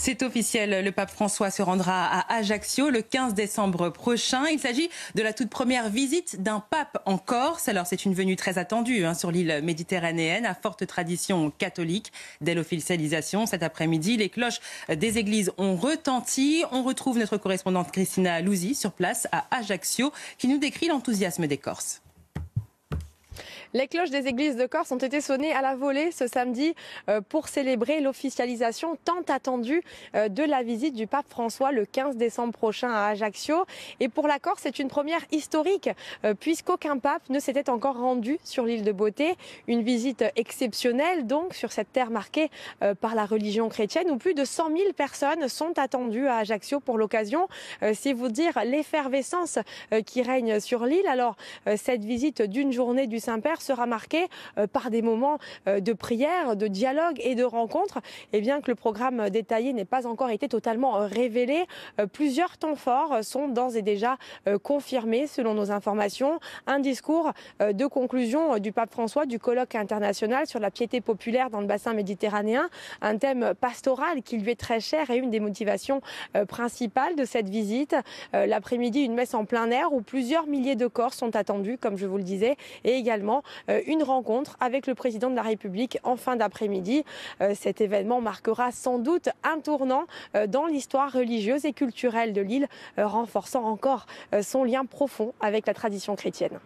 C'est officiel, le pape François se rendra à Ajaccio le 15 décembre prochain. Il s'agit de la toute première visite d'un pape en Corse. Alors c'est une venue très attendue sur l'île méditerranéenne, à forte tradition catholique. Dès l'officialisation cet après-midi, les cloches des églises ont retenti. On retrouve notre correspondante Christina Louzy sur place à Ajaccio qui nous décrit l'enthousiasme des Corses. Les cloches des églises de Corse ont été sonnées à la volée ce samedi pour célébrer l'officialisation tant attendue de la visite du pape François le 15 décembre prochain à Ajaccio. Et pour la Corse, c'est une première historique puisqu'aucun pape ne s'était encore rendu sur l'île de Beauté. Une visite exceptionnelle donc sur cette terre marquée par la religion chrétienne où plus de 100 000 personnes sont attendues à Ajaccio pour l'occasion. C'est vous dire l'effervescence qui règne sur l'île. Alors cette visite d'une journée du Saint-Père sera marqué par des moments de prière, de dialogue et de rencontre. Et bien que le programme détaillé n'ait pas encore été totalement révélé, plusieurs temps forts sont d'ores et déjà confirmés selon nos informations. Un discours de conclusion du pape François du colloque international sur la piété populaire dans le bassin méditerranéen, un thème pastoral qui lui est très cher et une des motivations principales de cette visite. L'après-midi, une messe en plein air où plusieurs milliers de Corses sont attendus, comme je vous le disais, et également une rencontre avec le président de la République en fin d'après-midi. Cet événement marquera sans doute un tournant dans l'histoire religieuse et culturelle de l'île, renforçant encore son lien profond avec la tradition chrétienne.